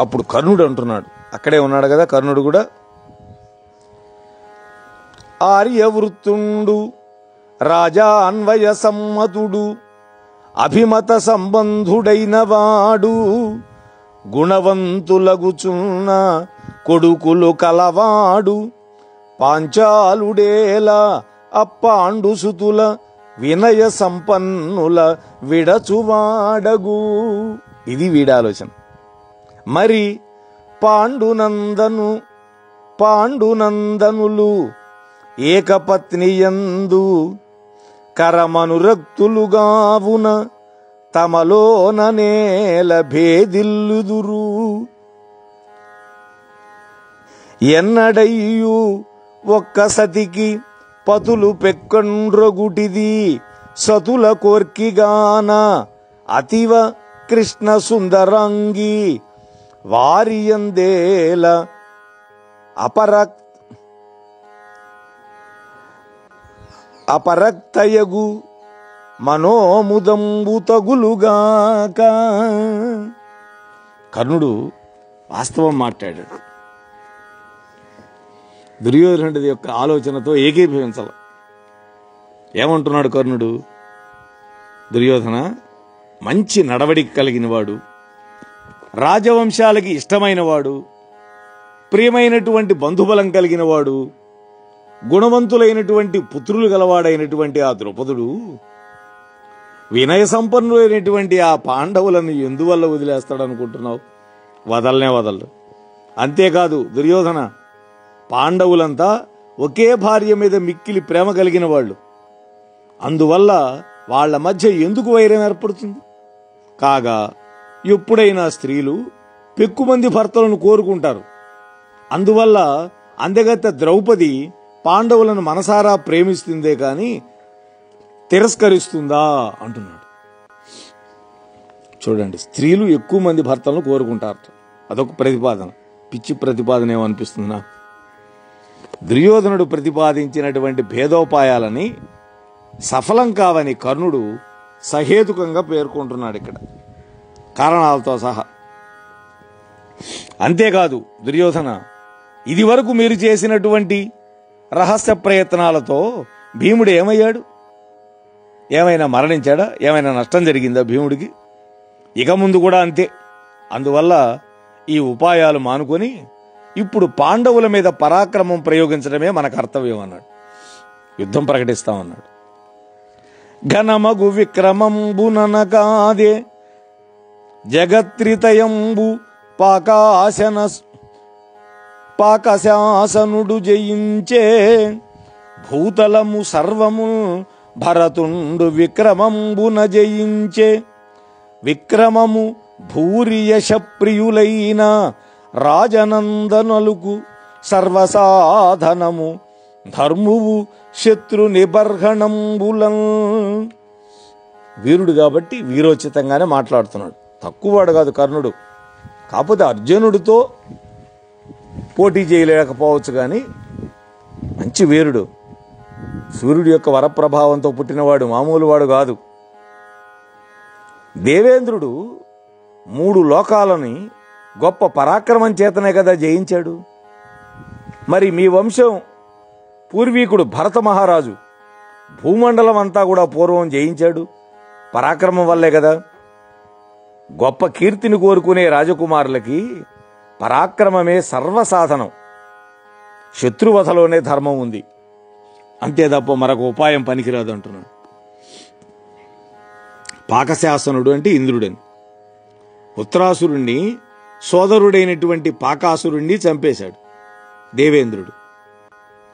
అప్పుడు కర్ణుడు అంటున్నాడు, అక్కడే ఉన్నాడు కదా కర్ణుడు కూడా, ఆర్యవృత్తుండు రాజా అన్వయ సమ్మతుడు అభిమత సంబంధుడైన వాడు గుణవంతులగుచున్న కొడుకులు కలవాడు పాంచాలుడేలా అప్పాండు సుతుల వినయ సంపన్నుల విడచువాడగు. ఇది వీడి ఆలోచన. మరి పాండునందనులు ఏకపత్నియందు కరమనురక్తులుగావున తమలోన నేల భేదిల్లుదురు. ఎన్నడయ్యు ఒక్క సతికి పతులు పెక్కండ్రొగుటిది సతుల కోర్కిగాన అతివ కృష్ణ సుందరంగి వారియందేల అపరక్తయగు మనోముదంబు తగులుగాక. కర్ణుడు వాస్తవం మాట్లాడాడు. దుర్యోధనుడి యొక్క ఆలోచనతో ఏకీభవించాల. ఏమంటున్నాడు కర్ణుడు? దుర్యోధన మంచి నడవడిక కలిగినవాడు, రాజవంశాలకి ఇష్టమైనవాడు, ప్రియమైనటువంటి బంధుబలం కలిగినవాడు, గుణవంతులైనటువంటి పుత్రులు గలవాడైనటువంటి ఆ ద్రౌపదుడు వినయ సంపన్నులైనటువంటి ఆ పాండవులను ఎందువల్ల వదిలేస్తాడనుకుంటున్నావు? వదలనే వదలడు. అంతేకాదు దుర్యోధన, పాండవులంతా ఒకే భార్య మీద మిక్కిలి ప్రేమ కలిగిన వాళ్ళు. అందువల్ల వాళ్ల మధ్య ఎందుకు వైరం ఏర్పడుతుంది? కాగా ఎప్పుడైనా స్త్రీలు పెక్కుమంది భర్తలను కోరుకుంటారు. అందువల్ల అందగత్తె ద్రౌపది పాండవులను మనసారా ప్రేమిస్తుందే కాని తిరస్కరిస్తుందా అంటున్నాడు. చూడండి, స్త్రీలు ఎక్కువ మంది భర్తలను కోరుకుంటారు. అదొక ప్రతిపాదన, పిచ్చి ప్రతిపాదన ఏమనిపిస్తుంది నాకు. దుర్యోధనుడు ప్రతిపాదించినటువంటి భేదోపాయాలని సఫలం కావని కర్ణుడు సహేతుకంగా పేర్కొంటున్నాడు ఇక్కడ కారణాలతో సహా. అంతేకాదు దుర్యోధన, ఇది వరకు మీరు చేసినటువంటి రహస్య ప్రయత్నాలతో భీముడు ఏమయ్యాడు? ఏమైనా మరణించాడా? ఏమైనా నష్టం జరిగిందా భీముడికి? ఇక ముందు కూడా అంతే. అందువల్ల ఈ ఉపాయాలు మానుకొని ఇప్పుడు పాండవుల మీద పరాక్రమం ప్రయోగించడమే మన కర్తవ్యం అన్నాడు. యుద్ధం ప్రకటిస్తామన్నాడు. ఘనమగు విక్రమంబుననకాదే జగత్రితయంబు పాకశాసనుడు జయించే భూతలము సర్వము భరతుండు విక్రమంబున జయించే. విక్రమము భూరియశ ప్రియులైన రాజనందనలుకు సర్వసాధనము ధర్మువు శత్రు నిబర్హణంబులం. వీరుడు కాబట్టి వీరోచితంగానే మాట్లాడుతున్నాడు. తక్కువవాడు కాదు కర్ణుడు. కాకపోతే అర్జునుడితో పోటీ చేయలేకపోవచ్చు కానీ మంచి వీరుడు. సూర్యుడి యొక్క వరప్రభావంతో పుట్టినవాడు, మామూలు వాడు కాదు. దేవేంద్రుడు 3 లోకాలని గొప్ప పరాక్రమం చేతనే కదా జయించాడు. మరి మీ వంశం పూర్వీకుడు భరత మహారాజు భూమండలం అంతా కూడా పూర్వం జయించాడు. పరాక్రమం వల్లే కదా. గొప్ప కీర్తిని కోరుకునే రాజకుమారులకి పరాక్రమమే సర్వసాధనం. శత్రువధలోనే ధర్మం ఉంది. అంతే తప్ప మరొక ఉపాయం పనికిరాదు అంటున్నాడు. పాకశాసనుడు అంటే ఇంద్రుడని. ఉత్తరాసురుణ్ణి సోదరుడైనటువంటి పాకాసురుణ్ణి చంపేశాడు దేవేంద్రుడు.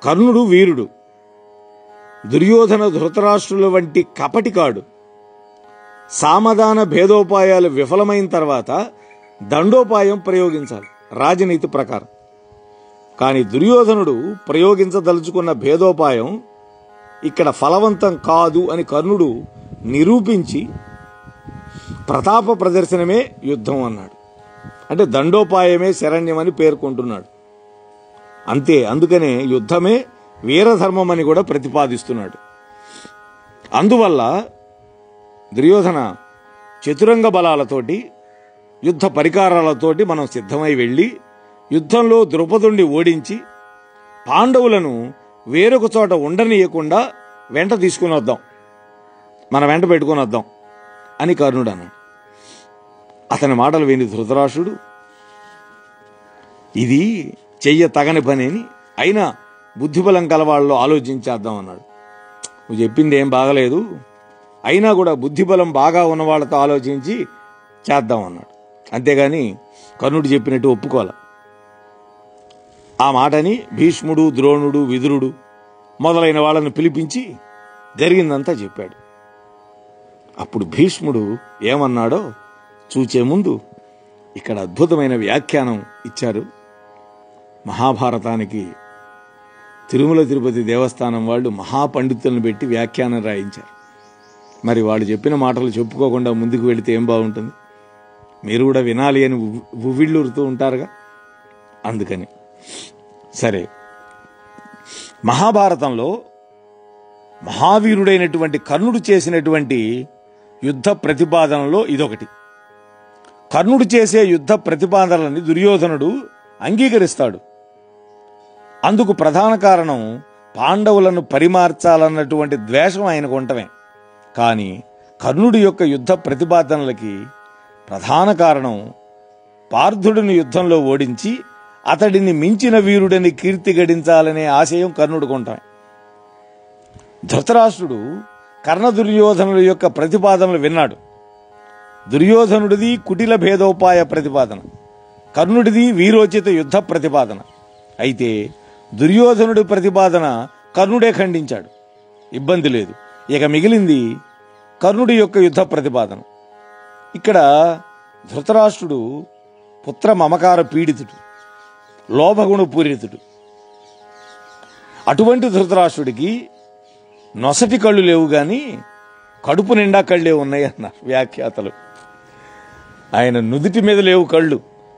కర్ణుడు వీరుడు. దుర్యోధన ధృతరాష్ట్రుల వంటి కపటికాడు. సామధాన భేదోపాయాలు విఫలమైన తర్వాత దండోపాయం ప్రయోగించాలి రాజనీతి ప్రకారం. కానీ దుర్యోధనుడు ప్రయోగించదలుచుకున్న భేదోపాయం ఇక్కడ ఫలవంతం కాదు అని కర్ణుడు నిరూపించి ప్రతాప ప్రదర్శనమే యుద్ధం అన్నాడు. అంటే దండోపాయమే శరణ్యమని పేర్కొంటున్నాడు. అంతే. అందుకనే యుద్ధమే వీరధర్మం అని కూడా ప్రతిపాదిస్తున్నాడు. అందువల్ల దుర్యోధన చతురంగ బలాలతోటి యుద్ధ పరికారాలతోటి మనం సిద్ధమై వెళ్ళి యుద్ధంలో ద్రుపదుణ్ణి ఓడించి పాండవులను వేరొక చోట ఉండనీయకుండా వెంట తీసుకుని వద్దాం, మన వెంట పెట్టుకుని వద్దాం అని కర్ణుడు అన్నాడు. అతని మాటలు విని ధృతరాష్ట్రుడు ఇది చెయ్య తగని పని అని, అయినా బుద్ధిబలం కలవాళ్ళు ఆలోచించేద్దాం అన్నాడు. నువ్వు చెప్పింది ఏం బాగలేదు, అయినా కూడా బుద్ధిబలం బాగా ఉన్న వాళ్ళతో ఆలోచించి చేద్దాం అన్నాడు. అంతేగాని కర్ణుడు చెప్పినట్టు ఒప్పుకోవాలి. ఆ మాటని భీష్ముడు, ద్రోణుడు, విదురుడు మొదలైన వాళ్ళను పిలిపించి జరిగిందంతా చెప్పాడు. అప్పుడు భీష్ముడు ఏమన్నాడో చూచే ముందు ఇక్కడ అద్భుతమైన వ్యాఖ్యానం ఇచ్చారు. మహాభారతానికి తిరుమల తిరుపతి దేవస్థానం వాళ్ళు మహాపండితులను పెట్టి వ్యాఖ్యానం రాయించారు. మరి వాళ్ళు చెప్పిన మాటలు చెప్పుకోకుండా ముందుకు వెళితే ఏం బాగుంటుంది? మీరు కూడా వినాలి అని ఉవ్విళ్ళూరుతూ ఉంటారుగా, అందుకని. సరే, మహాభారతంలో మహావీరుడైనటువంటి కర్ణుడు చేసినటువంటి యుద్ధ ప్రతిపాదనలో ఇదొకటి. కర్ణుడు చేసే యుద్ధ ప్రతిపాదనలని దుర్యోధనుడు అంగీకరిస్తాడు. అందుకు ప్రధాన కారణం పాండవులను పరిమార్చాలన్నటువంటి ద్వేషం ఆయనకు ఉండటమే. కానీ కర్ణుడి యొక్క యుద్ధ ప్రతిపాదనలకి ప్రధాన కారణం పార్థుడిని యుద్ధంలో ఓడించి అతడిని మించిన వీరుడని కీర్తి గడించాలనే ఆశయం కర్ణుడికి ఉండటమే. ధృతరాష్ట్రుడు కర్ణ దుర్యోధనుల యొక్క ప్రతిపాదనలు విన్నాడు. దుర్యోధనుడిది కుటిల భేదోపాయ ప్రతిపాదన, కర్ణుడిది వీరోచిత యుద్ధ ప్రతిపాదన. అయితే దుర్యోధనుడి ప్రతిపాదన కర్ణుడే ఖండించాడు, ఇబ్బంది లేదు. ఇక మిగిలింది కర్ణుడి యొక్క యుద్ధ ప్రతిపాదన. ఇక్కడ ధృతరాష్ట్రుడు పుత్ర మమకార పీడితుడు, లోభగుణ పూరితుడు. అటువంటి ధృతరాష్ట్రుడికి నొసటి కళ్ళు లేవు గాని కడుపు నిండా కళ్ళే ఉన్నాయి అన్నారు వ్యాఖ్యాతలు. ఆయన నుదుటి మీద లేవు కళ్ళు,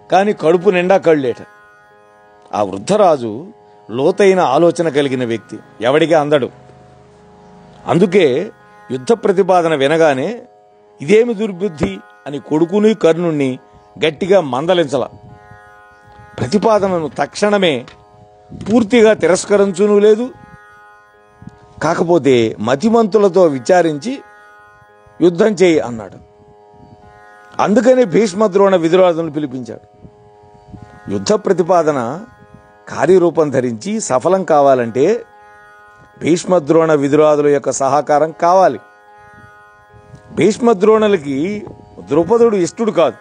కానీ కడుపు నిండా కళ్ళేట. ఆ వృద్ధరాజు లోతైన ఆలోచన కలిగిన వ్యక్తి, ఎవడికి అందడు. అందుకే యుద్ధ ప్రతిపాదన వినగానే ఇదేమి దుర్బుద్ధి అని కొడుకుని కర్ణుణ్ణి గట్టిగా మందలించల. ప్రతిపాదనను తక్షణమే పూర్తిగా తిరస్కరించును లేదు, కాకపోతే మతిమంతులతో విచారించి యుద్ధం చేయి అన్నాడు. అందుకనే భీష్మద్రోణ విదురాదులను పిలిపించాడు. యుద్ధ ప్రతిపాదన కార్యరూపం ధరించి సఫలం కావాలంటే భీష్మద్రోణ విదురాదుల యొక్క సహకారం కావాలి. భీష్మద్రోణులకి ద్రుపదుడు ఇష్టుడు కాదు,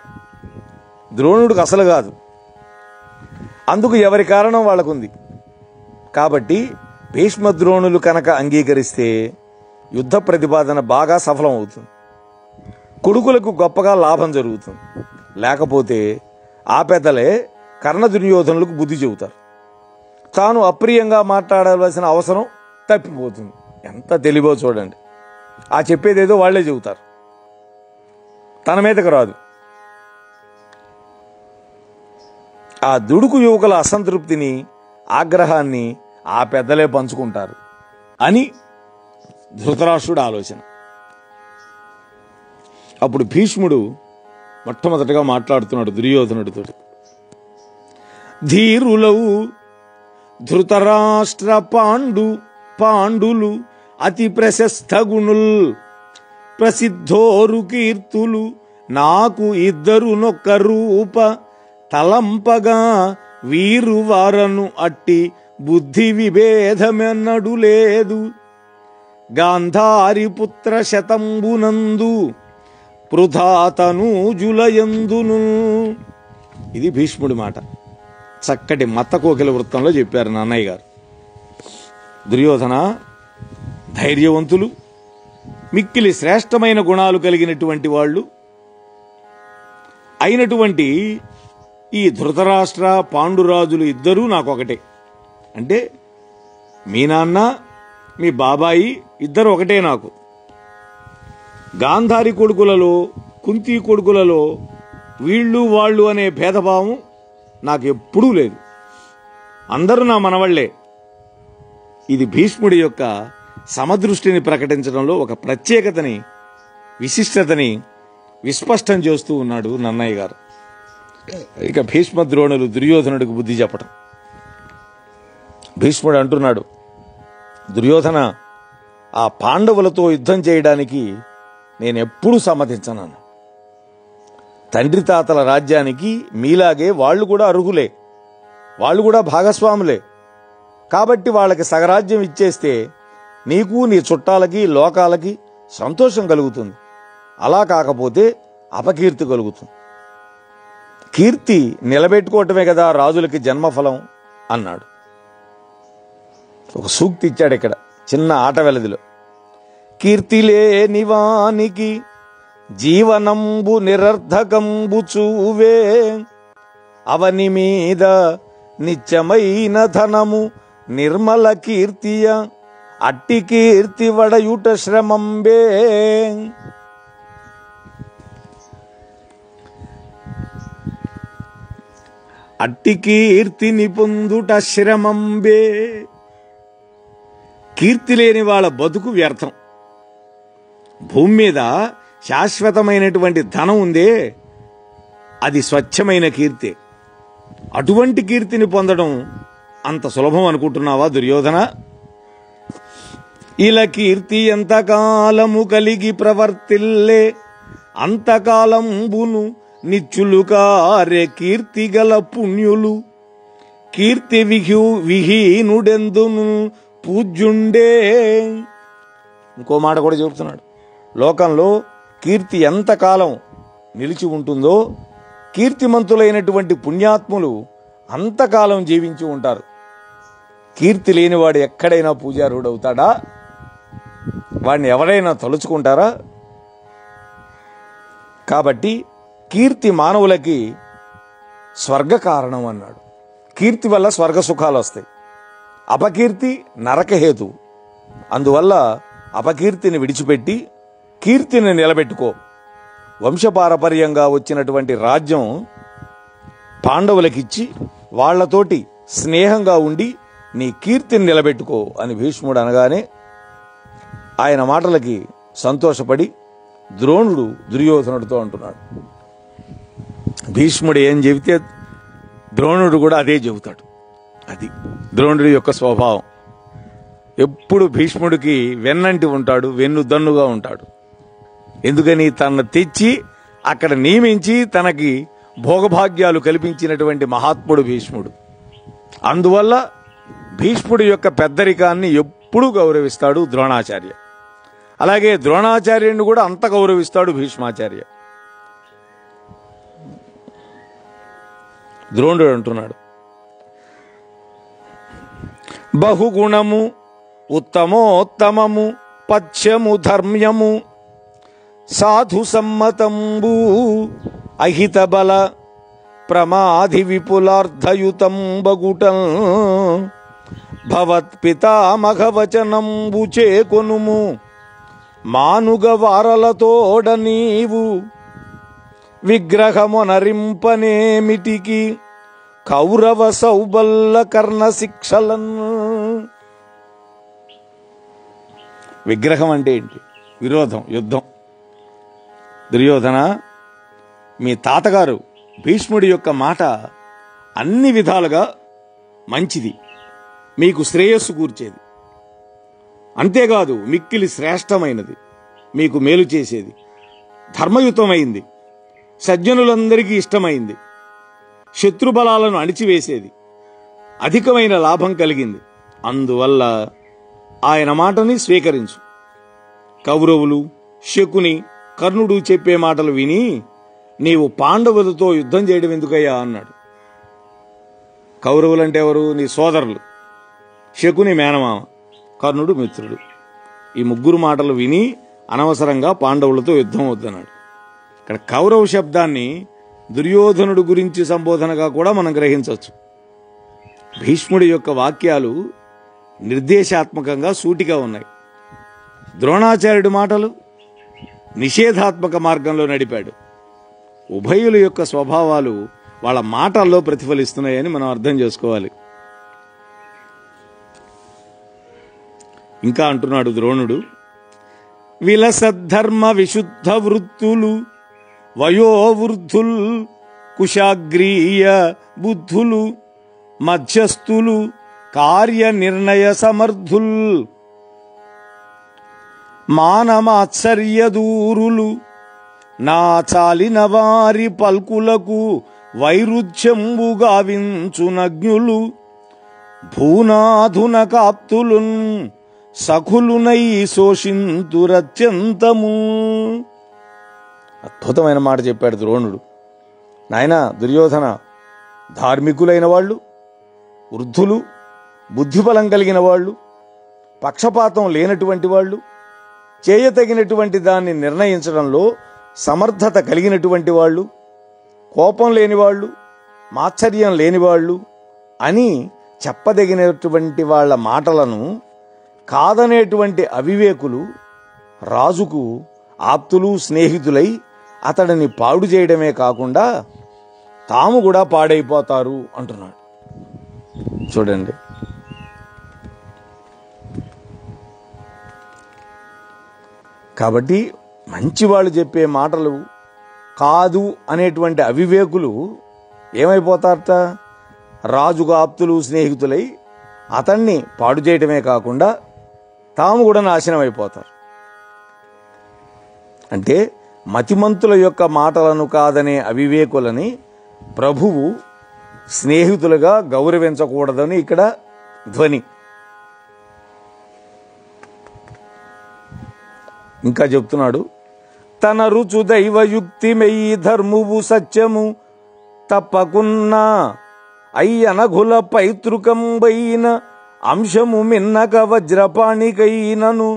ద్రోణుడికి అసలు కాదు. అందుకు ఎవరి కారణం వాళ్ళకుంది. కాబట్టి భీష్మద్రోణులు కనుక అంగీకరిస్తే యుద్ధ ప్రతిపాదన బాగా సఫలం అవుతుంది, కొడుకులకు గొప్పగా లాభం జరుగుతుంది. లేకపోతే ఆ పెద్దలే కర్ణ దుర్యోధనులకు బుద్ధి చెబుతారు, తాను అప్రియంగా మాట్లాడవలసిన అవసరం తప్పిపోతుంది. ఎంత తెలివో చూడండి. ఆ చెప్పేదేదో వాళ్లే చెబుతారు, తన మీదకు రాదు. ఆ దుడుకు యువకుల అసంతృప్తిని, ఆగ్రహాన్ని ఆ పెద్దలే పంచుకుంటారు అని ధృతరాష్ట్రుడు ఆలోచన. అప్పుడు భీష్ముడు మొట్టమొదటిగా మాట్లాడుతున్నాడు దుర్యోధనుడితో. ధీరులవు ధృతరాష్ట్ర పాండులు అతి ప్రశస్త గుణుల్, ప్రసిద్ధోరు కీర్తులు నాకు ఇద్దరు నొక్క రూప తలంపగా వీరు వారను అట్టి బుద్ధి విభేదమెన్నడు లేదు. గాంధారి పుత్ర శతంబునందు పృథాతనూజులయందును. ఇది భీష్ముడి మాట. చక్కటి మత్తకోకిల వృత్తంలో చెప్పారు నాన్నయ్య గారు. దుర్యోధన, ధైర్యవంతులు, మిక్కిలి శ్రేష్టమైన గుణాలు కలిగినటువంటి వాళ్ళు అయినటువంటి ఈ ధృతరాష్ట్ర పాండురాజులు ఇద్దరూ నాకొకటే. అంటే మీ నాన్న, మీ బాబాయి ఇద్దరు ఒకటే నాకు. గాంధారి కొడుకులలో, కుంతి కొడుకులలో వీళ్ళు వాళ్ళు అనే భేదభావం నాకు ఎప్పుడూ లేదు. అందరూ నా మనవళ్లే. ఇది భీష్ముడి యొక్క సమదృష్టిని ప్రకటించడంలో ఒక ప్రత్యేకతని, విశిష్టతని విస్పష్టం చేస్తూ ఉన్నాడు నన్నయ్య గారు. ఇక భీష్మ ద్రోణులు దుర్యోధనుడికి బుద్ధి చెప్పటం. భీష్ముడు అంటున్నాడు, దుర్యోధన, ఆ పాండవులతో యుద్ధం చేయడానికి నేను ఎప్పుడూ సమ్మతించను. తండ్రి తాతల రాజ్యానికి మీలాగే వాళ్ళు కూడా అర్హులే, వాళ్ళు కూడా భాగస్వాములే. కాబట్టి వాళ్ళకి సగరాజ్యం ఇచ్చేస్తే నీకు, నీ చుట్టాలకి, లోకాలకి సంతోషం కలుగుతుంది. అలా కాకపోతే అపకీర్తి కలుగుతుంది. కీర్తి నిలబెట్టుకోవటమే కదా రాజులకి జన్మఫలం అన్నాడు. ఒక సూక్తి ఇచ్చాడు ఇక్కడ చిన్న ఆట వెలదిలో. కీర్తి లేని వానికి జీవనంబు నిరర్ధకంబు చూవే, అవని మీద నిత్యమైన ధనము నిర్మల కీర్తియ, అట్టి కీర్తి వడయుట శ్రమంబే. అట్టి కీర్తిని పొందుట శ్రమంబే. కీర్తి లేని వాళ్ళ బతుకు వ్యర్థం. భూమి మీద శాశ్వతమైనటువంటి ధనం ఉందే, అది స్వచ్ఛమైన కీర్తి. అటువంటి కీర్తిని పొందడం అంత సులభం అనుకుంటున్నావా దుర్యోధన? ఇలా కీర్తి ఎంతకాలము కలిగి ప్రవర్తిల్లే, అంతకాలంబును నిచ్చులు కారే కీర్తి గల పుణ్యులు. కీర్తి విహీనుడెందును పూజ్యుండే. ఇంకో మాట కూడా చెబుతున్నాడు, లోకంలో కీర్తి ఎంతకాలం నిలిచి ఉంటుందో కీర్తిమంతులైనటువంటి పుణ్యాత్ములు అంతకాలం జీవించి ఉంటారు. కీర్తి లేనివాడు ఎక్కడైనా పూజారుడు అవుతాడా? వాడిని ఎవరైనా తలుచుకుంటారా? కాబట్టి కీర్తి మానవులకి స్వర్గ కారణం అన్నాడు. కీర్తి వల్ల స్వర్గ సుఖాలు వస్తాయి, అపకీర్తి నరకహేతు. అందువల్ల అపకీర్తిని విడిచిపెట్టి కీర్తిని నిలబెట్టుకో. వంశపారపర్యంగా వచ్చినటువంటి రాజ్యం పాండవులకిచ్చి వాళ్లతోటి స్నేహంగా ఉండి నీ కీర్తిని నిలబెట్టుకో అని భీష్ముడు అనగానే ఆయన మాటలకి సంతోషపడి ద్రోణుడు దుర్యోధనుడితో అంటున్నాడు. భీష్ముడు ఏం చెబితే ద్రోణుడు కూడా అదే చెబుతాడు. అది ద్రోణుడి యొక్క స్వభావం. ఎప్పుడు భీష్ముడికి వెన్నంటి ఉంటాడు, వెన్నుదన్నుగా ఉంటాడు. ఎందుకని తనను తెచ్చి అక్కడ నియమించి తనకి భోగభాగ్యాలు కల్పించినటువంటి మహాత్ముడు భీష్ముడు. అందువల్ల భీష్ముడి యొక్క పెద్దరికాన్ని ఎప్పుడూ గౌరవిస్తాడు ద్రోణాచార్య. అలాగే ద్రోణాచార్యుడిని కూడా అంత గౌరవిస్తాడు భీష్మాచార్య. ద్రోణుడు అంటున్నాడు, బహుగుణము ఉత్తమోత్తమము పథ్యము ధర్మ్యము సాధు సమ్మతంబు అహిత బల ప్రమాధి విపులార్థయుతం బగుటం భవత్పితామఘవచనంబు చేకొనుము మానుగ వారలతోడ నీవు విగ్రహమునరింపనేమిటికి కౌరవ సౌబల్ల కర్ణ శిక్షలన్. విగ్రహం అంటే ఏంటి? విరోధం, యుద్ధం. దుర్యోధన, మీ తాతగారు భీష్ముడి యొక్క మాట అన్ని విధాలుగా మంచిది, మీకు శ్రేయస్సు కూర్చేది. అంతేకాదు మిక్కిలి శ్రేష్టమైనది, మీకు మేలు చేసేది, ధర్మయుతమైంది, సజ్జనులందరికీ ఇష్టమైంది, శత్రుబలాలను అణిచివేసేది, అధికమైన లాభం కలిగింది. అందువల్ల ఆయన మాటని స్వీకరించు. కౌరవులు, శకుని, కర్ణుడు చెప్పే మాటలు విని నీవు పాండవులతో యుద్ధం చేయడం ఎందుకయ్యా అన్నాడు. కౌరవులంటే ఎవరు? నీ సోదరులు. శకుని మేనమామ, కర్ణుడు మిత్రుడు. ఈ ముగ్గురు మాటలు విని అనవసరంగా పాండవులతో యుద్ధం వద్దన్నాడు. ఇక్కడ కౌరవ శబ్దాన్ని దుర్యోధనుడు గురించి సంబోధనగా కూడా మనం గ్రహించవచ్చు. భీష్ముడి యొక్క వాక్యాలు నిర్దేశాత్మకంగా సూటిగా ఉన్నాయి. ద్రోణాచార్యుడి మాటలు నిషేధాత్మక మార్గంలో నడిపాడు. ఉభయుల యొక్క స్వభావాలు వాళ్ళ మాటల్లో ప్రతిఫలిస్తున్నాయని మనం అర్థం చేసుకోవాలి. ఇంకా అంటున్నాడు ద్రోణుడు, విలసద్ధర్మ విశుద్ధ వృత్తులు వయోవృద్ధుల్ కుశాగ్రీయ బుద్ధులు మధ్యస్థులు కార్యనిర్ణయ సమర్థుల్ మానమాత్సర్యదూరులు నా చాలిన వారి పల్కులకు వైరుధ్యంబు గావించునజ్ఞులు భూనాధున కాప్తులున్ సఖులునై శోషింతురత్యంతము. అద్భుతమైన మాట చెప్పాడు ద్రోణుడు. నాయనా దుర్యోధన, ధార్మికులైన వాళ్ళు, వృద్ధులు, బుద్ధిబలం కలిగిన వాళ్ళు, పక్షపాతం లేనటువంటి వాళ్ళు, చేయతగినటువంటి దాన్ని నిర్ణయించడంలో సమర్థత కలిగినటువంటి వాళ్ళు, కోపం లేనివాళ్ళు, మాత్సర్యం లేనివాళ్ళు అని చెప్పదగినటువంటి వాళ్ళ మాటలను కాదనేటువంటి అవివేకులు రాజుకు ఆప్తులు స్నేహితులై అతడిని పాడు చేయడమే కాకుండా తాము కూడా పాడైపోతారు అంటున్నాడు. చూడండి, కాబట్టి మంచివాళ్ళు చెప్పే మాటలు కాదు అనేటువంటి అవివేకులు ఏమైపోతారట? రాజుకు ఆప్తులు స్నేహితులై అతన్ని పాడు చేయటమే కాకుండా తాము కూడా నాశనం అయిపోతారు. అంటే మతిమంతుల యొక్క మాటలను కాదనే అవివేకులని ప్రభువు స్నేహితులుగా గౌరవించకూడదని ఇక్కడ ధ్వని. ఇంకా చెప్తున్నాడు, తన రుచు దైవయుక్తిమెయి ధర్మువు సత్యము తప్పకున్నా అయ్యనఘుల పైతృకంబైన అంశము మిన్నక వజ్రపాణికైనను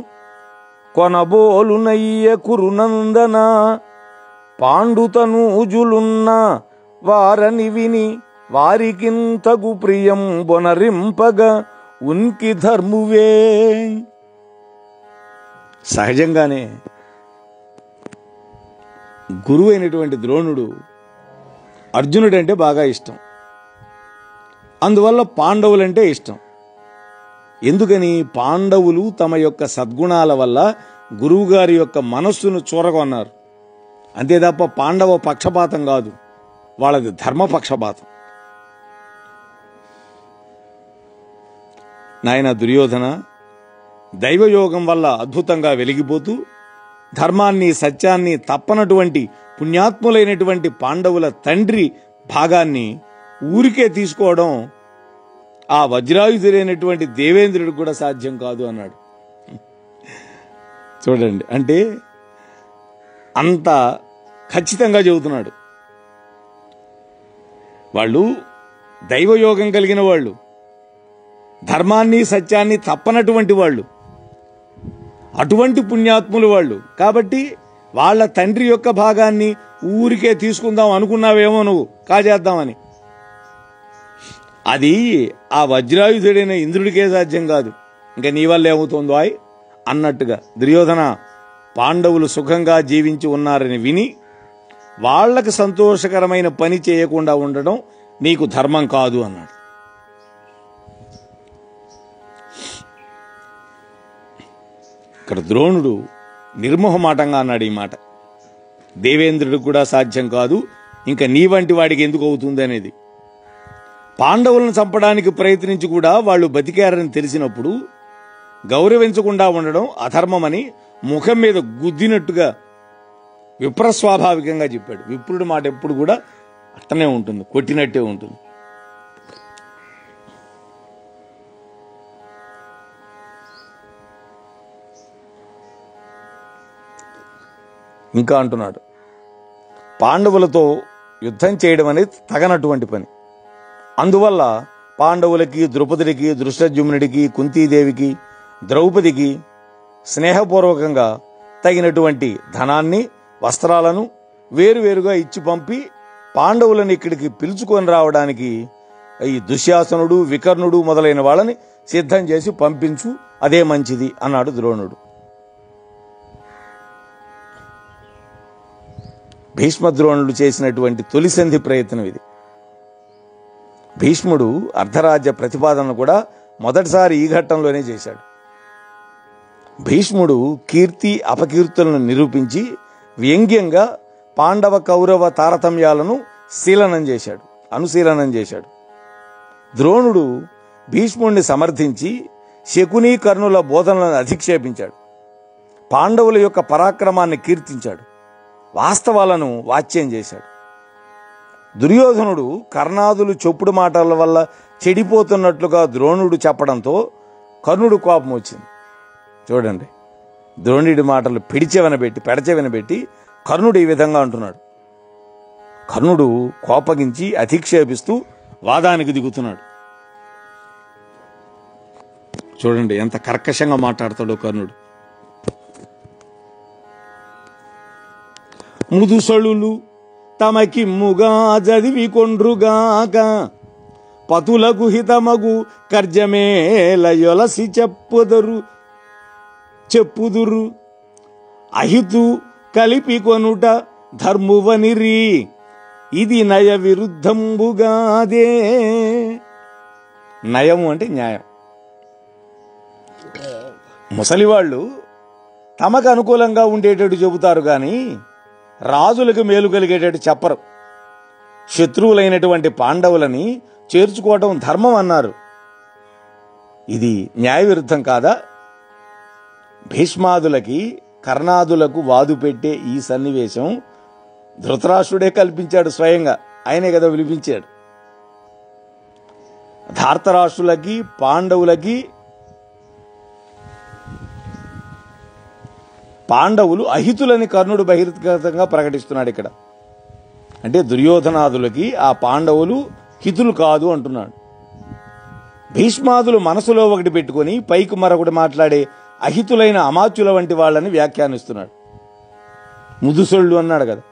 కొనబోలునయ్య కురునందన పాండుతనూజులున్న వారని విని వారికింతగు ప్రియం బొనరింపగా ఉనికి ధర్మువే. సహజంగానే గురువు అయినటువంటి ద్రోణుడు అర్జునుడంటే బాగా ఇష్టం. అందువల్ల పాండవులంటే ఇష్టం. ఎందుకని? పాండవులు తమ యొక్క సద్గుణాల వల్ల గురువుగారి యొక్క మనస్సును చూరగొన్నారు. అంతే తప్ప పాండవ పక్షపాతం కాదు, వాళ్ళది ధర్మపక్షపాతం. నాయన దుర్యోధన, దైవయోగం వల్ల అద్భుతంగా వెలిగిపోతూ ధర్మాన్ని సత్యాన్ని తప్పనటువంటి పుణ్యాత్ములైనటువంటి పాండవుల తండ్రి భాగాన్ని ఊరికే తీసుకోవడం ఆ వజ్రాయుధుడైనటువంటి దేవేంద్రుడికి కూడా సాధ్యం కాదు అన్నాడు. చూడండి, అంటే అంత ఖచ్చితంగా చెబుతున్నాడు. వాళ్ళు దైవయోగం కలిగిన వాళ్ళు, ధర్మాన్ని సత్యాన్ని తప్పనటువంటి వాళ్ళు, అటువంటి పుణ్యాత్ములు వాళ్ళు. కాబట్టి వాళ్ళ తండ్రి యొక్క భాగాన్ని ఊరికే తీసుకుందాం అనుకున్నావేమో నువ్వు, కాజేద్దామని. అది ఆ వజ్రాయుధుడైన ఇంద్రుడికే సాధ్యం కాదు, ఇంకా నీ వల్ల ఏమవుతుందో అన్నట్టుగా దుర్యోధన, పాండవులు సుఖంగా జీవించి ఉన్నారని విని వాళ్లకు సంతోషకరమైన పని చేయకుండా ఉండడం నీకు ధర్మం కాదు అన్నాడు. ఇక్కడ ద్రోణుడు నిర్మోహమాటంగా అన్నాడు ఈ మాట. దేవేంద్రుడికి కూడా సాధ్యం కాదు, ఇంకా నీ వంటి వాడికి ఎందుకు అవుతుంది అనేది. పాండవులను చంపడానికి ప్రయత్నించి కూడా వాళ్ళు బతికారని తెలిసినప్పుడు గౌరవించకుండా ఉండడం అధర్మమని ముఖం మీద గుద్దినట్టుగా విప్రస్వాభావికంగా చెప్పాడు. విప్రుడి మాట ఎప్పుడు కూడా అట్టనే ఉంటుంది, కొట్టినట్టే ఉంటుంది. ఇంకా అంటున్నాడు, పాండవులతో యుద్ధం చేయడం అనేది తగనటువంటి పని. అందువల్ల పాండవులకి, ద్రౌపదికి, దృష్టద్యుమ్నుడికి, కుంతీదేవికి, ద్రౌపదికి స్నేహపూర్వకంగా తగినటువంటి ధనాన్ని, వస్త్రాలను వేరువేరుగా ఇచ్చి పంపి పాండవులను ఇక్కడికి పిలుచుకొని రావడానికి ఈ దుశ్శాసనుడు, వికర్ణుడు మొదలైన వాళ్ళని సిద్ధం చేసి పంపించు, అదే మంచిది అన్నాడు ద్రోణుడు. భీష్మద్రోణులు చేసినటువంటి తొలి సంధి ప్రయత్నం ఇది. భీష్ముడు అర్ధరాజ్య ప్రతిపాదనను కూడా మొదటిసారి ఈ ఘట్టంలోనే చేశాడు. భీష్ముడు కీర్తి అపకీర్తులను నిరూపించి వ్యంగ్యంగా పాండవ కౌరవ తారతమ్యాలను అనుశీలనం చేశాడు. ద్రోణుడు భీష్ముడిని సమర్థించి శకుని కర్ణుల బోధనలను అధిక్షేపించాడు. పాండవుల యొక్క పరాక్రమాన్ని కీర్తించాడు. వాస్తవాలను వాచ్యం చేశాడు. దుర్యోధనుడు కర్ణాదులు చెప్పుడు మాటల వల్ల చెడిపోతున్నట్లుగా ద్రోణుడు చెప్పడంతో కర్ణుడు కోపం వచ్చింది. చూడండి, ద్రోణుడి మాటలు పెడచెవినబెట్టి కర్ణుడు ఈ విధంగా అంటున్నాడు. కర్ణుడు కోపగించి అధిక్షేపిస్తూ వాదానికి దిగుతున్నాడు. చూడండి ఎంత కర్కశంగా మాట్లాడతాడో కర్ణుడు. ముదుసళులు తమకిమ్ముగా చదివి కొండ్రుగాక పతులకు హితమగు కర్జమేలయొలసి చెప్పుదురు అహితు కలిపి కొనుట ధర్మువనిరి ఇది నయ విరుద్ధంబుగాదే. నయము అంటే న్యాయం. ముసలివాళ్ళు తమకు అనుకూలంగా ఉండేటట్టు చెబుతారు కానీ రాజులకు మేలు కలిగేటట్టు చెప్పరు. శత్రువులైనటువంటి పాండవులని చేర్చుకోవటం ధర్మం అన్నారు. ఇది న్యాయ విరుద్ధం కాదా? భీష్మాదులకి కర్ణాదులకు వాదు పెట్టే ఈ సన్నివేశం ధృతరాష్ట్రుడే కల్పించాడు. స్వయంగా ఆయనే కదా పిలిపించాడు. ధార్తరాష్ట్రులకి పాండవులు అహితులని కర్ణుడు బహిర్గతంగా ప్రకటిస్తున్నాడు ఇక్కడ. అంటే దుర్యోధనాదులకి ఆ పాండవులు హితులు కాదు అంటున్నాడు. భీష్మాదులు మనసులో ఒకటి పెట్టుకొని పైకి మరొకటి మాట్లాడే అహితులైన అమాత్యుల వంటి వాళ్ళని వ్యాఖ్యానిస్తున్నాడు. ముదుసొళ్ళు అన్నాడు కదా.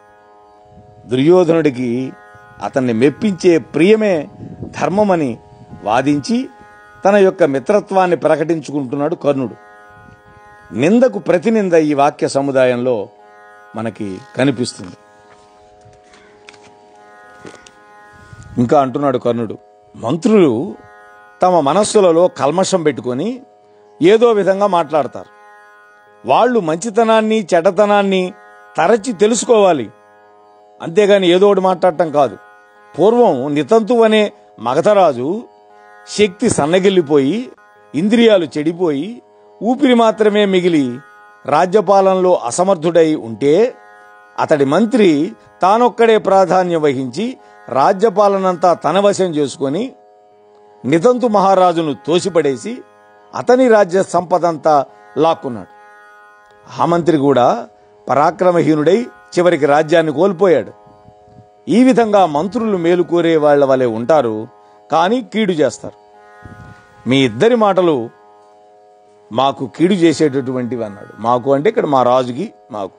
దుర్యోధనుడికి అతన్ని మెప్పించే ప్రియమే ధర్మమని వాదించి తన యొక్క మిత్రత్వాన్ని ప్రకటించుకుంటున్నాడు కర్ణుడు. నిందకు ప్రతినింద ఈ వాక్య సముదాయంలో మనకి కనిపిస్తుంది. ఇంకా అంటున్నాడు కర్ణుడు, మంత్రులు తమ మనస్సులలో కల్మషం పెట్టుకొని ఏదో విధంగా మాట్లాడతారు. వాళ్ళు మంచితనాన్ని చెడ్డతనాన్ని తరచి తెలుసుకోవాలి, అంతేగాని ఏదో ఒకటి మాట్లాడటం కాదు. పూర్వం నితంతు అనే మగధరాజు శక్తి సన్నగిల్లిపోయి ఇంద్రియాలు చెడిపోయి ఊపిరి మాత్రమే మిగిలి రాజ్యపాలనలో అసమర్థుడై ఉంటే అతడి మంత్రి తానొక్కడే ప్రాధాన్యం వహించి రాజ్యపాలనంతా తన వశం చేసుకొని నితంతు మహారాజును తోసిపడేసి అతని రాజ్య సంపదంతా లాక్కున్నాడు. ఆ మంత్రి కూడా పరాక్రమహీనుడై చివరికి రాజ్యాన్ని కోల్పోయాడు. ఈ విధంగా మంత్రులు మేలు కోరే వాళ్ల వలె ఉంటారు, కానీ కీడు చేస్తారు. మీ ఇద్దరి మాటలు మాకు కీడు చేసేటటువంటివి అన్నాడు. మాకు అంటే ఇక్కడ మా రాజుకి మాకు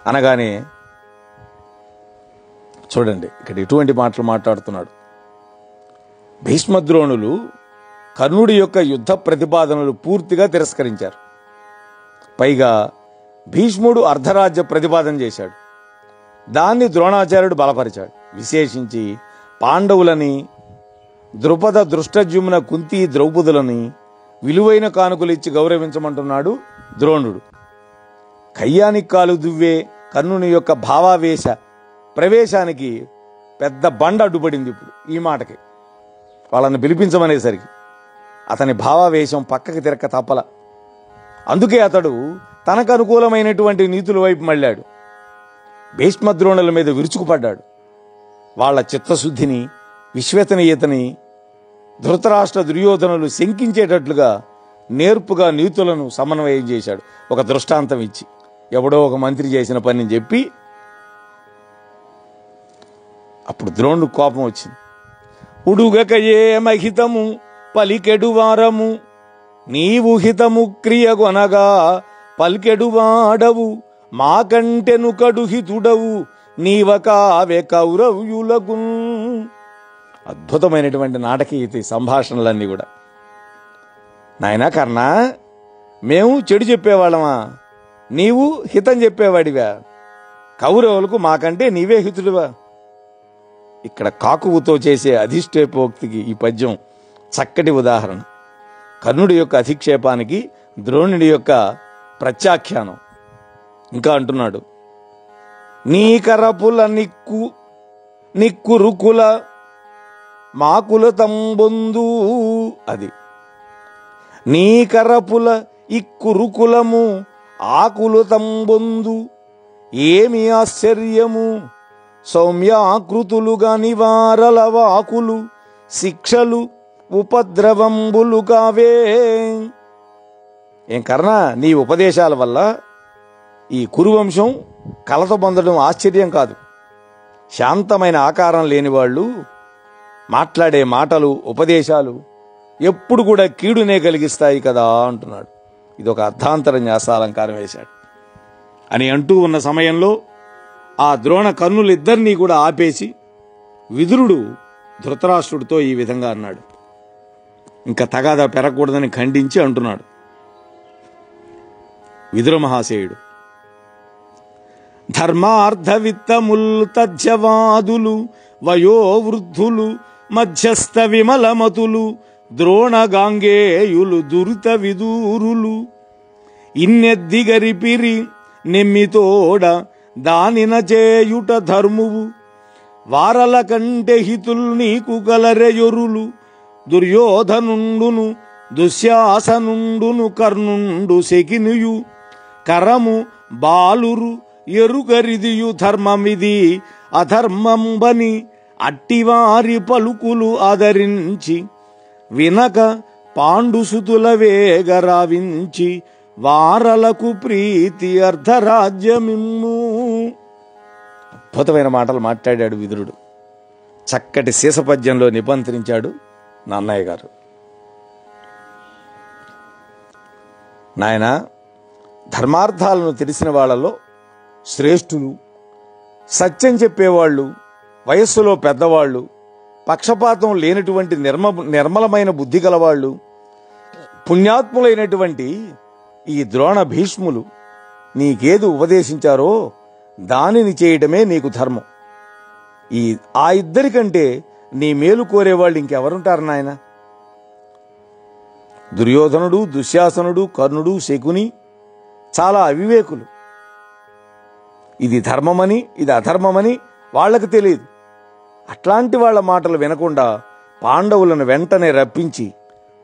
అనగానే చూడండి ఇక్కడ ఎటువంటి మాటలు మాట్లాడుతున్నాడు. భీష్మద్రోణులు కర్ణుడి యొక్క యుద్ధ ప్రతిపాదనలు పూర్తిగా తిరస్కరించారు. పైగా భీష్ముడు అర్ధరాజ్య ప్రతిపాదన చేశాడు. దాన్ని ద్రోణాచార్యుడు బలపరిచాడు. విశేషించి పాండవులని, ద్రుపద, దృష్టజ్యుమ్న, కుంతి, ద్రౌపదులని విలువైన కానుకలు ఇచ్చి గౌరవించమంటున్నాడు ద్రోణుడు. కయ్యానికి కాలు దువ్వే కర్ణుని యొక్క భావావేశ ప్రవేశానికి పెద్ద బండ అడ్డుపడింది. ఇప్పుడు ఈ మాటకి వాళ్ళని పిలిపించమనేసరికి అతని భావావేశం పక్కకి తిరక్క తప్పల. అందుకే అతడు తనకు అనుకూలమైనటువంటి నీతుల వైపు మళ్ళాడు. భీష్మద్రోణుల మీద విరుచుకుపడ్డాడు. వాళ్ల చిత్తశుద్ధిని, విశ్వసనీయతని ధృతరాష్ట్ర దుర్యోధనులు శంకించేటట్లుగా నేర్పుగా నీతులను సమన్వయం చేశాడు. ఒక దృష్టాంతం ఇచ్చి ఎవడో ఒక మంత్రి చేసిన పని చెప్పి అప్పుడు ద్రోణుడు కోపం వచ్చింది. ఉడుగక ఏ మహితము పలికెడు వారము నీవు హితము క్రియగొనగా పలికెడు వాడవు మాకంటెను కడు హితుడవు నీవకావే కౌరవ్యులకు. అద్భుతమైనటువంటి నాటకీయత సంభాషణలన్నీ కూడా. నాయనా కర్ణ, మేము చెడు చెప్పేవాళ్ళమా? నీవు హితం చెప్పేవాడివా? కౌరవులకు మాకంటే నీవే హితుడివా? ఇక్కడ కాకువుతో చేసే అధిష్ఠేపోక్తికి ఈ పద్యం చక్కటి ఉదాహరణ. కర్ణుడి యొక్క అధిక్షేపానికి ద్రోణుడి యొక్క ప్రత్యాఖ్యానం. ఇంకా అంటున్నాడు, నీ కరపుల నిక్కు నిక్కురుకుల మాకుల తంబొందు. అది నీకరపుల ఇక్కురుకులము ఆకులు తంబొందు. ఏమి ఆశ్చర్యము సౌమ్యాకృతులుగా నివారల వాకులు శిక్షలు ఉపద్రవంబులు కావే. ఏం కర్ణ, నీ ఉపదేశాల వల్ల ఈ కురువంశం కలత పొందడం ఆశ్చర్యం కాదు. శాంతమైన ఆకారం లేని వాళ్ళు మాట్లాడే మాటలు ఉపదేశాలు ఎప్పుడు కూడా కీడునే కలిగిస్తాయి కదా అంటున్నాడు. ఇది ఒక అర్థాంతర న్యాసాలంకారం వేశాడు అని అంటూ ఉన్న సమయంలో ఆ ద్రోణ కన్నులిద్దరినీ కూడా ఆపేసి విదురుడు ధృతరాష్ట్రుడితో ఈ విధంగా అన్నాడు. ఇంకా తగాదా పెరగకూడదని ఖండించి అంటున్నాడు విదుర మహాశయుడు. ధర్మార్థ విత్తముల్ తజ్జవాదులు వయోవృద్ధులు మధ్యస్థ విమలమతులు ద్రోణ గాంగేయులు దురిత విదూరులు ఇన్నెద్దిగరిపిరి నెమ్మితోడ దానిన చేయుట ధర్మువు వారల కంటే హితుల్ నీకు గలరెయొరులు దుర్యోధనుండును దుశ్శాసనుండును కర్ణుండు శకినియు కరము బాలురు ఎరుగరిదియు ధర్మమిది అధర్మంబని అట్టివారి పలుకులు ఆదరించి వినక పాండుసుతుల వేగరావించి వారలకు ప్రీతి అర్ధరాజ్యమిమ్ము. అద్భుతమైన మాటలు మాట్లాడాడు విదురుడు. చక్కటి శీసపద్యంలో నిబంధించాడు నాన్నయ్య గారు. నాయన, ధర్మార్థాలను తెలిసిన వాళ్ళలో శ్రేష్ఠులు, సత్యం చెప్పేవాళ్ళు, వయస్సులో పెద్దవాళ్ళు, పక్షపాతం లేనటువంటి నిర్మలమైన బుద్ధి గలవాళ్ళు, పుణ్యాత్ములైనటువంటి ఈ ద్రోణ భీష్ములు నీకేది ఉపదేశించారో దానిని చేయడమే నీకు ధర్మం. ఆ ఇద్దరికంటే నీ మేలు కోరేవాళ్ళు ఇంకెవరుంటారు నాయన? దుర్యోధనుడు, దుశ్శాసనుడు, కర్ణుడు, శకుని చాలా అవివేకులు. ఇది ధర్మమని ఇది అధర్మమని వాళ్ళకి తెలియదు. అట్లాంటి వాళ్ళ మాటలు వినకుండా పాండవులను వెంటనే రప్పించి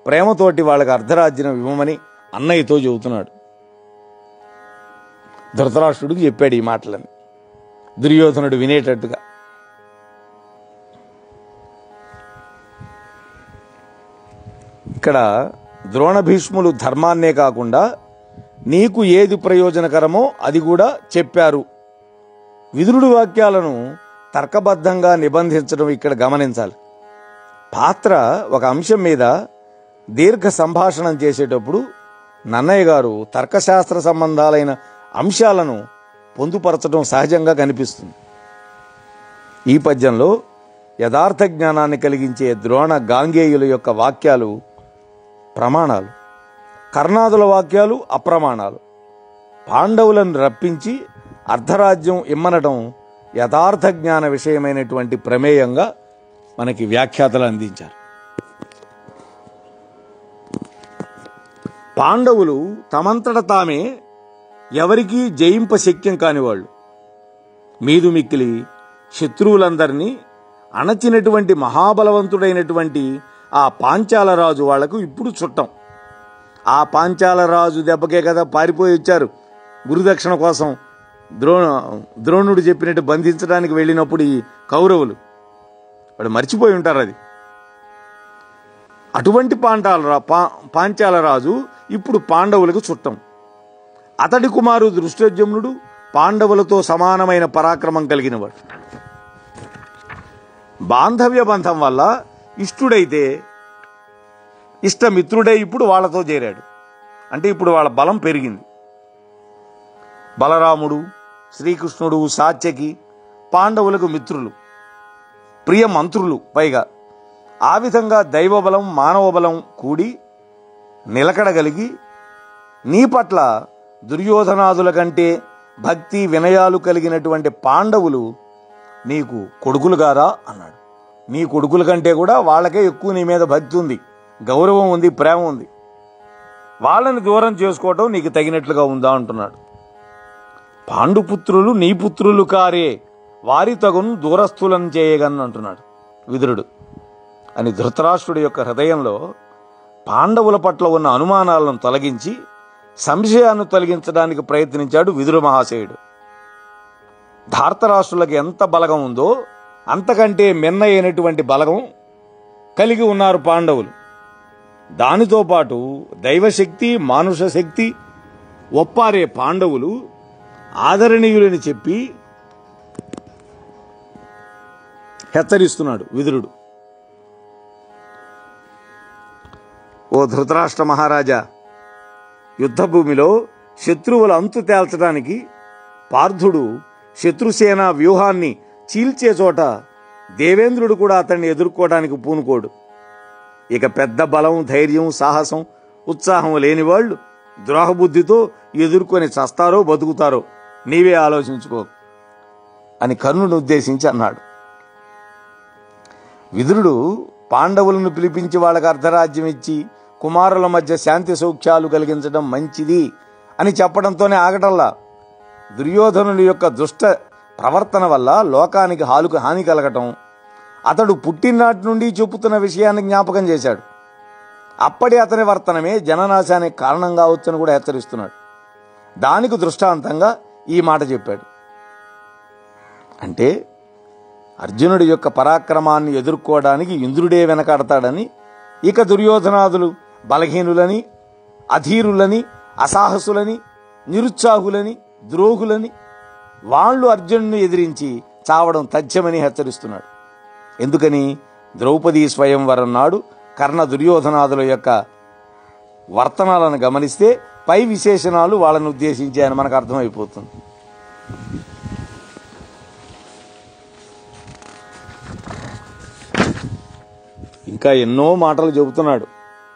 ప్రేమతోటి వాళ్ళకి అర్ధరాజ్యం ఇవ్వమని అన్నయ్యతో చెబుతున్నాడు. ధృతరాష్ట్రుడికి చెప్పాడు ఈ మాటలని, దుర్యోధనుడు వినేటట్టుగా. ఇక్కడ ద్రోణ భీష్ములు ధర్మాన్నే కాకుండా నీకు ఏది ప్రయోజనకరమో అది కూడా చెప్పారు. విదురుడి వాక్యాలను తర్కబద్ధంగా నిబంధించడం ఇక్కడ గమనించాలి. పాత్ర ఒక అంశం మీద దీర్ఘ సంభాషణం చేసేటప్పుడు నన్నయ్య గారు తర్కశాస్త్ర సంబంధాలైన అంశాలను పొందుపరచడం సహజంగా కనిపిస్తుంది. ఈ పద్యంలో యథార్థ జ్ఞానాన్ని కలిగించే ద్రోణ గాంగేయుల యొక్క వాక్యాలు ప్రమాణాలు, కర్ణాదుల వాక్యాలు అప్రమాణాలు. పాండవులను రప్పించి అర్ధరాజ్యం ఇమ్మనడం యథార్థ జ్ఞాన విషయమైనటువంటి ప్రమేయంగా మనకి వ్యాఖ్యాతలు అందించారు. పాండవులు తమంతట తామే ఎవరికీ జయింప శక్యం కానివాళ్ళు. మీదు మిక్కిలి శత్రువులందరినీ అణచినటువంటి మహాబలవంతుడైనటువంటి ఆ పాంచాలరాజు వాళ్లకు ఇప్పుడు చుట్టం. ఆ పాంచాలరాజు దెబ్బకే కదా పారిపోయి వచ్చారు గురుదక్షిణ కోసం. ద్రోణుడు చెప్పినట్టు బంధించడానికి వెళ్ళినప్పుడు ఈ కౌరవులు వాడు మర్చిపోయి ఉంటారు అది. అటువంటి పాంచాలరాజు ఇప్పుడు పాండవులకు చుట్టం. అతడి కుమారుడు దృష్టోద్యుమ్నుడు పాండవులతో సమానమైన పరాక్రమం కలిగినవాడు. బాంధవ్య బంధం వల్ల ఇష్టుడైతే ఇష్టమిత్రుడై ఇప్పుడు వాళ్ళతో చేరాడు. అంటే ఇప్పుడు వాళ్ళ బలం పెరిగింది. బలరాముడు, శ్రీకృష్ణుడు, సాత్యకి పాండవులకు మిత్రులు, ప్రియ మంత్రులు. పైగా ఆ విధంగా దైవబలం మానవ బలం కూడి నిలకడగలిగి నీ పట్ల దుర్యోధనాదుల కంటే భక్తి వినయాలు కలిగినటువంటి పాండవులు నీకు కొడుకులుగారా అన్నాడు. నీ కొడుకుల కంటే కూడా వాళ్ళకే ఎక్కువ నీ మీద భక్తి ఉంది, గౌరవం ఉంది, ప్రేమ ఉంది. వాళ్ళని దూరం చేసుకోవటం నీకు తగినట్లుగా ఉందా అంటున్నాడు. పాండుపుత్రులు నీ పుత్రులు కారే వారి తగును దూరస్థులను చేయగలను అంటున్నాడు విదురుడు. అని ధృతరాష్ట్రుడి యొక్క హృదయంలో పాండవుల పట్ల ఉన్న అనుమానాలను తొలగించి సంశయాన్ని తొలగించడానికి ప్రయత్నించాడు విదుర మహాశయుడు. ధార్తరాష్ట్రులకు ఎంత బలగం ఉందో అంతకంటే మిన్నయైనటువంటి బలగం కలిగి ఉన్నారు పాండవులు. దానితో పాటు దైవశక్తి, మానుష శక్తి ఒప్పారే పాండవులు ఆదరణీయులని చెప్పి హెచ్చరిస్తున్నాడు విదురుడు. ఓ ధృతరాష్ట్ర మహారాజా, యుద్ధభూమిలో శత్రువుల అంతు తేల్చడానికి పార్థుడు శత్రుసేన వ్యూహాన్ని చీల్చే చోట దేవేంద్రుడు కూడా అతన్ని ఎదుర్కోవడానికి పూనుకోడు. ఇక పెద్ద బలం, ధైర్యం, సాహసం, ఉత్సాహం లేని వాళ్ళు ద్రోహబుద్ధితో ఎదుర్కొని చస్తారో బతుకుతారో నీవే ఆలోచించుకో అని కర్ణుని ఉద్దేశించి అన్నాడు. విదురుడు పాండవులను పిలిపించి వాళ్ళకి అర్ధరాజ్యం ఇచ్చి కుమారుల మధ్య శాంతి సౌఖ్యాలు కలిగించడం మంచిది అని చెప్పడంతోనే ఆగటల్లా దుర్యోధనుడి యొక్క దుష్ట ప్రవర్తన వల్ల లోకానికి హాని కలగటం, అతడు పుట్టినాటి నుండి చెప్పుతున్న విషయాన్ని జ్ఞాపకం చేశాడు. అప్పటి అతని వర్తనమే జననాశానికి కారణం కావచ్చని కూడా హెచ్చరిస్తున్నాడు. దానికి దృష్టాంతంగా ఈ మాట చెప్పాడు. అంటే అర్జునుడి యొక్క పరాక్రమాన్ని ఎదుర్కోవడానికి ఇంద్రుడే వెనకాడతాడని, ఇక దుర్యోధనాదులు బలహీనులని, అధీరులని, అసాహసులని, నిరుత్సాహులని, ద్రోహులని వాళ్ళు అర్జునుడిని ఎదిరించి చావడం తథ్యమని హెచ్చరిస్తున్నాడు. ఎందుకని? ద్రౌపదీ స్వయంవరం నాడు కర్ణ దుర్యోధనాదుల యొక్క వర్తనాలను గమనిస్తే పై విశేషణాలు వాళ్ళని ఉద్దేశించాయని మనకు అర్థమైపోతుంది. ఇంకా ఎన్నో మాటలు చెబుతున్నాడు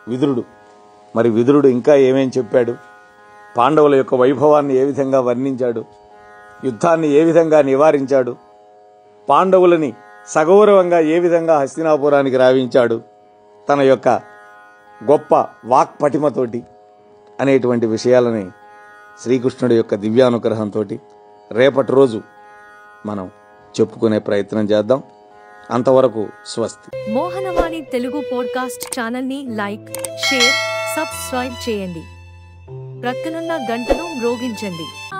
విదురుడు. మరి విదురుడు ఇంకా ఏమేం చెప్పాడు? పాండవుల యొక్క వైభవాన్ని ఏ విధంగా వర్ణించాడు? యుద్ధాన్ని ఏ విధంగా నివారించాడు? పాండవులని సగౌరవంగా ఏ విధంగా హస్తినాపురానికి రావించాడు తన యొక్క గొప్ప వాక్పటిమతోటి అనేటువంటి విషయాలని శ్రీకృష్ణుడి యొక్క దివ్యానుగ్రహంతో రేపటి రోజు మనం చెప్పుకునే ప్రయత్నం చేద్దాం. అంతవరకు స్వస్తి. మోహనవాణి తెలుగు పోడ్కాస్ట్ ఛానల్ ని లైక్, షేర్, సబ్స్క్రైబ్ చేయండి. ప్రక్కనున్న గంటను మ్రోగించండి.